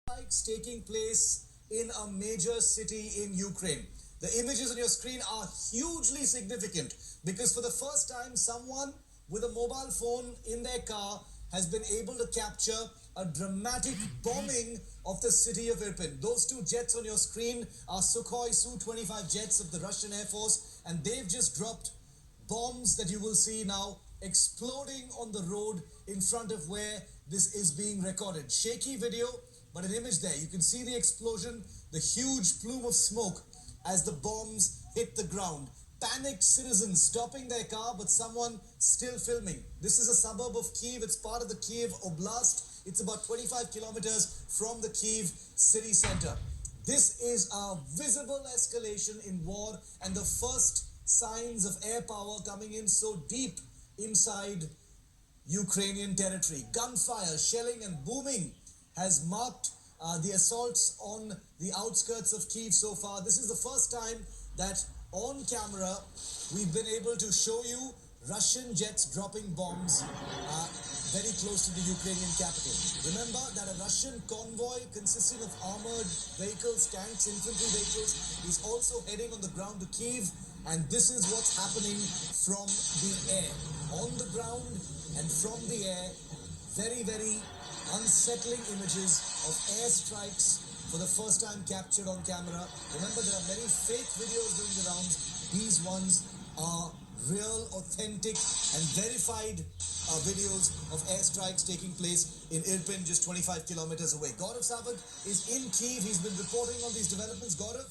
strikes taking place in a major city in Ukraine. The images on your screen are hugely significant because for the first time, someone with a mobile phone in their car has been able to capture a dramatic bombing of the city of Irpin. Those two jets on your screen are Sukhoi Su-25 jets of the Russian Air Force, and they've just dropped bombs that you will see now exploding on the road in front of where this is being recorded. Shaky video, but an image there. You can see the explosion, the huge plume of smoke as the bombs hit the ground. Panicked citizens stopping their car, but someone still filming. This is a suburb of Kiev. It's part of the Kiev Oblast. It's about 25 kilometers from the Kiev city center. This is a visible escalation in war and the first signs of air power coming in so deep inside Ukrainian territory. Gunfire, shelling and booming has marked the assaults on the outskirts of Kiev so far. This is the first time that on camera we've been able to show you Russian jets dropping bombs very close to the Ukrainian capital. Remember that a Russian convoy consisting of armored vehicles, tanks, infantry vehicles is also heading on the ground to Kiev, and this is what's happening from the air. On the ground and from the air, very, very unsettling images of airstrikes for the first time captured on camera. Remember, there are many fake videos doing the rounds. These ones are real, authentic and verified videos of airstrikes taking place in Irpin, just 25 kilometers away. Gaurav Savant is in Kiev. He's been reporting on these developments. Gaurav,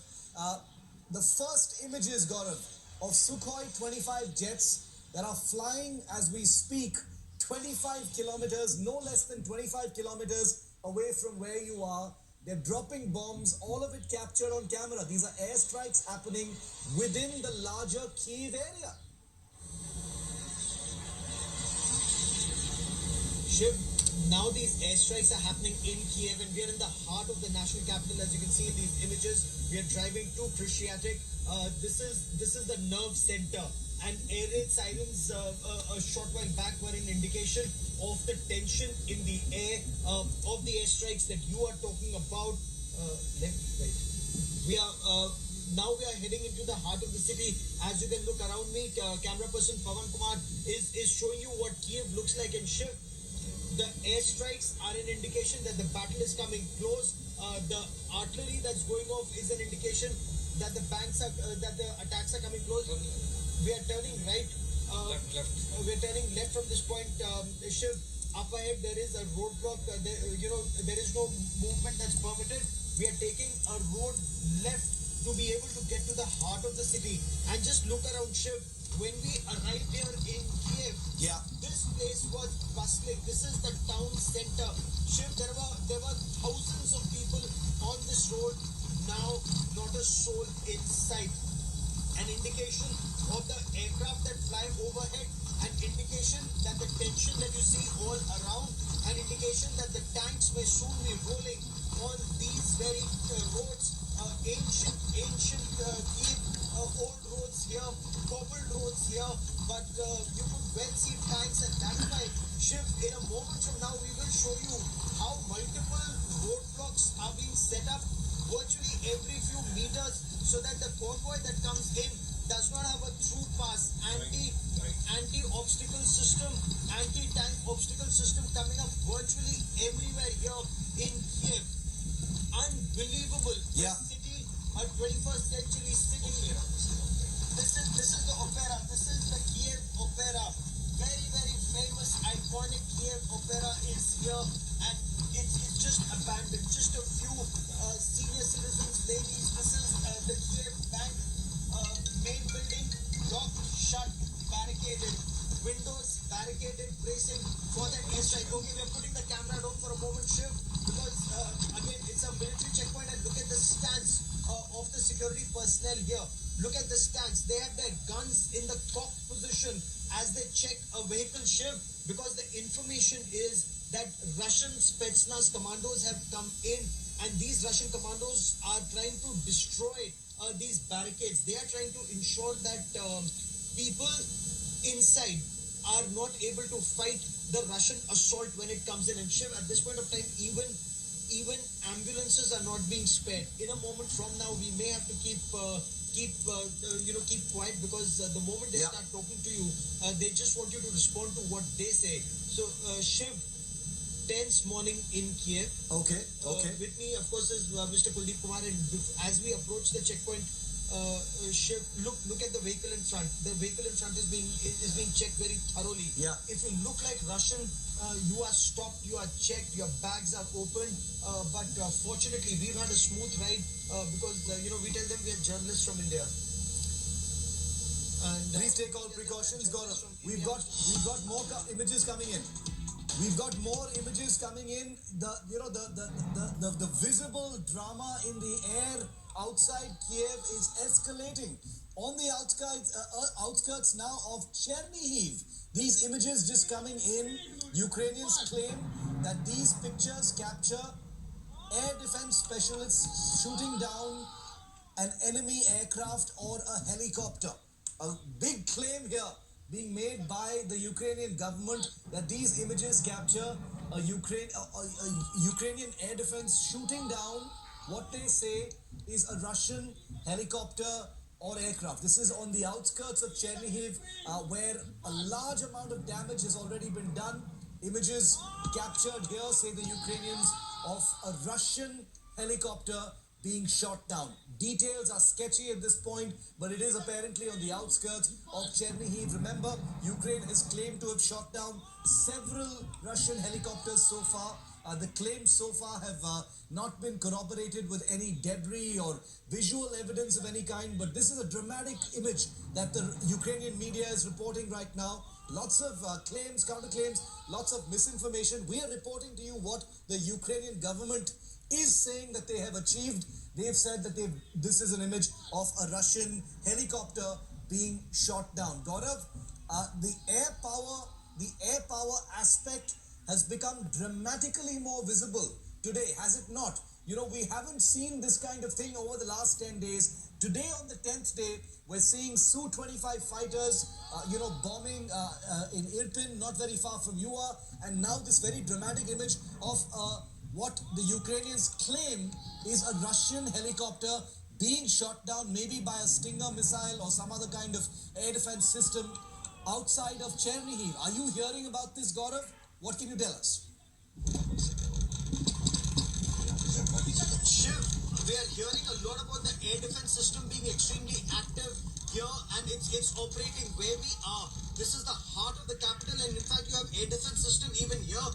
the first images, Gaurav, of Sukhoi 25 jets that are flying as we speak 25 kilometers, no less than 25 kilometers away from where you are. They're dropping bombs, all of it captured on camera. These are airstrikes happening within the larger Kiev area. Shiv, now these airstrikes are happening in Kiev and we are in the heart of the national capital. As you can see in these images, we are driving to Prishyatik. This is the nerve center, and air raid sirens a short while back were an indication of the tension in the air of the airstrikes that you are talking about. Left, right. We are now we are heading into the heart of the city. As you can look around me, camera person Pawan Kumar is showing you what Kiev looks like. And Shiv, the airstrikes are an indication that the battle is coming close. The artillery that's going off is an indication that the attacks are coming close. We are turning right. Left. We're turning left from this point. Shiv, up ahead there is a roadblock. There is no movement that's permitted. We are taking a road left to be able to get to the heart of the city. And just look around, Shiv. When we arrived here in Kiev, this place was bustling. This is the town center. Shiv, there were thousands of people on this road. Now, not a soul in sight. An indication of the aircraft that fly overhead, an indication that the tension that you see all around, an indication that the tanks may soon be rolling on these very roads, ancient Kiev, old roads here, cobbled roads here, but you could well see tanks, and that's why, Shiv, in a moment from now, we will show you how multiple roadblocks are being set up virtually every few meters so that the convoy that comes in does not have a through pass. Anti-obstacle system, anti-tank obstacle system coming up virtually everywhere here in Kiev. Unbelievable. Yeah. A city, a 21st century city. This is the opera. This is the Kiev opera. Very, very famous, iconic Kiev opera is here, and it's just abandoned. Just a few senior citizens, ladies. This is the Kiev Bank main building, locked, shut, barricaded, windows barricaded, bracing for that airstrike. Okay, we are putting the camera down for a moment, Shiv, because again, it's a military checkpoint, and look at the stance of the security personnel here. Look at the stance. They have their guns in the cock position as they check a vehicle, Shiv, because the information is that Russian Spetsnaz commandos have come in, and these Russian commandos are trying to destroy these barricades. They are trying to ensure that people inside are not able to fight the Russian assault when it comes in. And Shiv, at this point of time, even ambulance nuances are not being spared. In a moment from now, we may have to keep quiet, because the moment they start talking to you, they just want you to respond to what they say. So, Shiv, tense morning in Kiev. Okay. With me, of course, is Mr. Kuldeep Kumar, and as we approach the checkpoint, Shiv, look at the vehicle in front. The vehicle in front is being checked very thoroughly. Yeah. If you look like Russian, you are stopped, you are checked, your bags are opened. But fortunately, we've had a smooth ride, because we tell them we are journalists from India. And Please take all precautions, Gaurav. We've got more images coming in. We've got more images coming in. The visible drama in the air outside Kiev is escalating. On the outskirts now of Chernihiv. These images just coming in. Ukrainians claim that these pictures capture air defense specialists shooting down an enemy aircraft or a helicopter. A big claim here being made by the Ukrainian government that these images capture a Ukrainian air defense shooting down what they say is a Russian helicopter or aircraft. This is on the outskirts of Chernihiv, where a large amount of damage has already been done. Images captured here, say the Ukrainians, of a Russian helicopter being shot down. Details are sketchy at this point, but it is apparently on the outskirts of Chernihiv. Remember, Ukraine has claimed to have shot down several Russian helicopters so far. The claims so far have not been corroborated with any debris or visual evidence of any kind, but this is a dramatic image that the Ukrainian media is reporting right now. Lots of claims, counterclaims, lots of misinformation. We are reporting to you what the Ukrainian government is saying that they have achieved. They've said that this is an image of a Russian helicopter being shot down. Gaurav, the air power aspect has become dramatically more visible today, has it not? You know, we haven't seen this kind of thing over the last 10 days. Today, on the 10th day, we're seeing Su-25 fighters, bombing in Irpin, not very far from you are. And now this very dramatic image of what the Ukrainians claim is a Russian helicopter being shot down, maybe by a Stinger missile or some other kind of air defense system outside of Chernihiv. Are you hearing about this, Gaurav? What can you tell us? Shiv, we are hearing a lot about the air defense system being extremely active here, and it's operating where we are. This is the heart of the capital, and in fact, you have air defense system even here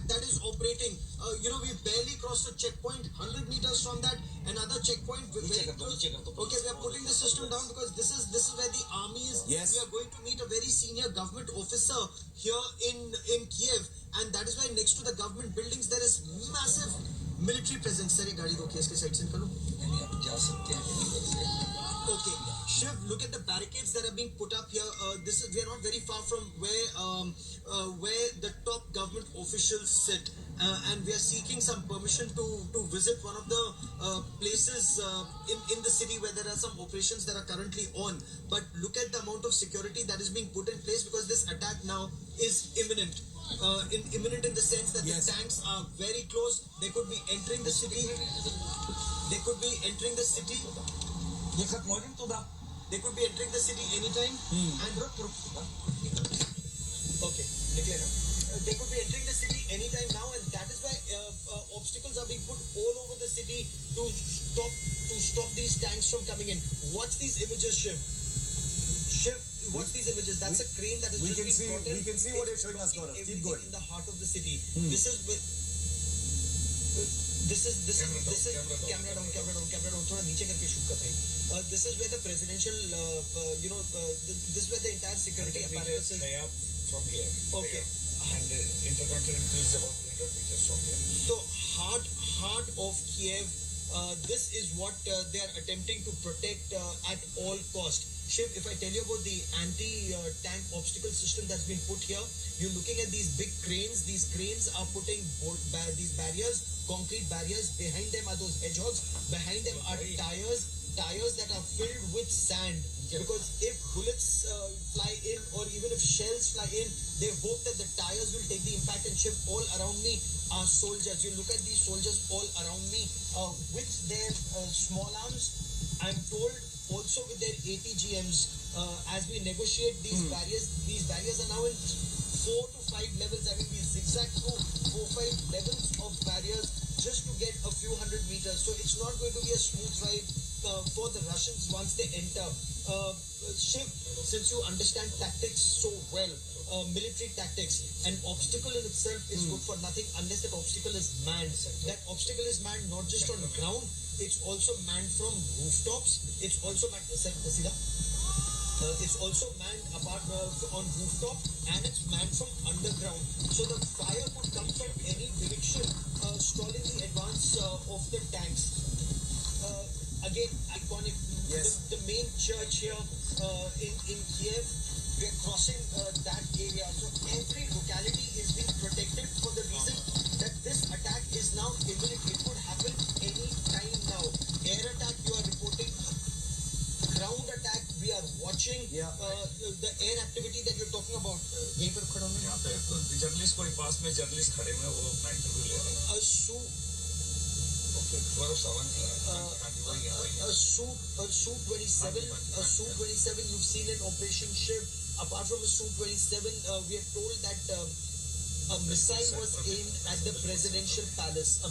that is operating. We barely crossed a checkpoint. 100 meters from that, another checkpoint. Very close. Okay, we are putting the system down because this is where the army is. Yes. We are going to meet a very senior government officer here in Kiev, and that is why next to the government buildings there is massive military presence. Sir, ये गाड़ी रोकिए, इसके side से निकालो. Okay, Shiv, look at the barricades that are being put up here. We are not very far from where the top government officials sit, and we are seeking some permission to visit one of the places in the city where there are some operations that are currently on. But look at the amount of security that is being put in place because this attack now is imminent. Imminent in the sense that yes. The tanks are very close. They could be entering the city. They could be entering the city. They could be entering the city anytime. And okay, declare. They could be entering the city anytime now, and that is why obstacles are being put all over the city to stop these tanks from coming in. Watch these images, Shiv. Watch these images. That's a crane that is we just can being see. We can see what you're showing us, Gaurav. Keep going. In the heart of the city. This is camera down. थोड़ा नीचे करके shoot कर भाई. This is where the presidential, this is where the entire security apparatus is. From here. Okay. And intercontinental is about 200 meters from here. So heart of Kiev. This is what they are attempting to protect at all cost. Shiv, if I tell you about the anti-tank obstacle system that's been put here, you're looking at these big cranes. These cranes are putting these barriers, concrete barriers. Behind them are those hedgehogs. Behind them are tires that are filled with sand. Because if bullets fly in or even if shells fly in, they hope that the tires will take the impact and chip. All around me are soldiers. You look at these soldiers all around me with their small arms. I'm told also with their ATGMs as we negotiate these barriers. These barriers are now in 4 to 5 levels. I mean, we zigzag through 4-5 levels of barriers just to get a few hundred meters. So it's not going to be a smooth ride for the Russians once they enter. Shiv, since you understand tactics so well, military tactics, an obstacle in itself is good for nothing unless that obstacle is manned. That obstacle is manned not just on the ground, it's also manned from rooftops. It's also manned. It's also manned apart on rooftop, and it's manned from underground. So the fire could come from any direction, stalling the advance of the tanks. Again, iconic. Yes. The main church here in Kiev, we're crossing that area. So every locality is being protected for the reason that this attack is now imminent. It could happen any time now. Air attack, you are reporting. Ground attack, we are watching. Yeah. The air activity that you're talking about. यहीं पर खड़ा हूँ मैं. यहाँ पे journalist कोई पास में journalist खड़े हुए हैं, वो अपना इंटरव्यू ले रहे हैं. Su-27 you've seen in Operation Shiv. Apart from a Su-27, we are told that a missile was aimed at the presidential palace. A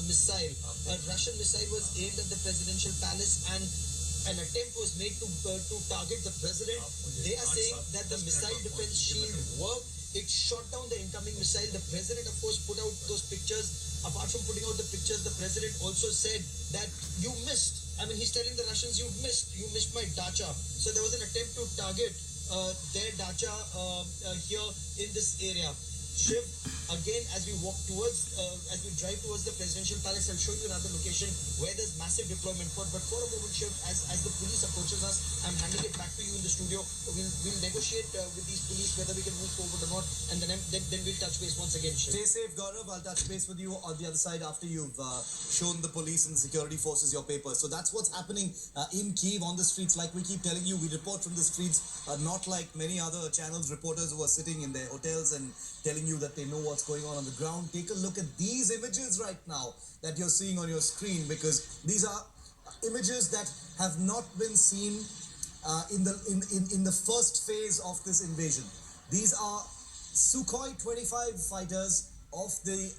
Russian missile was aimed at the presidential palace, and an attempt was made to target the president. They are saying that the missile defense shield worked. It shot down the incoming missile. The president, of course, put out those pictures. Apart from putting out the pictures, the president also said that you missed. I mean, he's telling the Russians, you missed my dacha. So there was an attempt to target their dacha here in this area. Shiv, again, as we drive towards the presidential palace, I'll show you another location where there's massive deployment. But for a moment, Shiv, as the police approaches us, I'm handing it back to you in the studio. We'll negotiate with these police whether we can move forward or not, and then we'll touch base once again, Shiv. Stay safe, Gaurav. I'll touch base with you on the other side after you've shown the police and the security forces your papers. So that's what's happening in Kyiv on the streets. Like we keep telling you, we report from the streets, not like many other channels reporters who are sitting in their hotels and telling you that they know what's going on the ground. Take a look at these images right now that you're seeing on your screen, because these are images that have not been seen in the first phase of this invasion. These are Sukhoi 25 fighters of the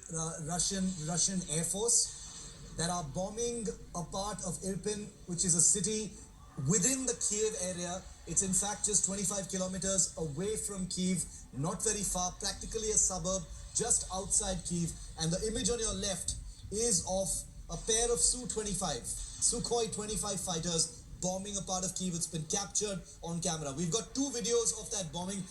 Russian Air Force that are bombing a part of Irpin, which is a city within the Kiev area. It's in fact just 25 kilometers away from Kyiv, not very far, practically a suburb just outside Kyiv. And the image on your left is of a pair of Sukhoi 25 fighters bombing a part of Kyiv. It's been captured on camera. We've got 2 videos of that bombing.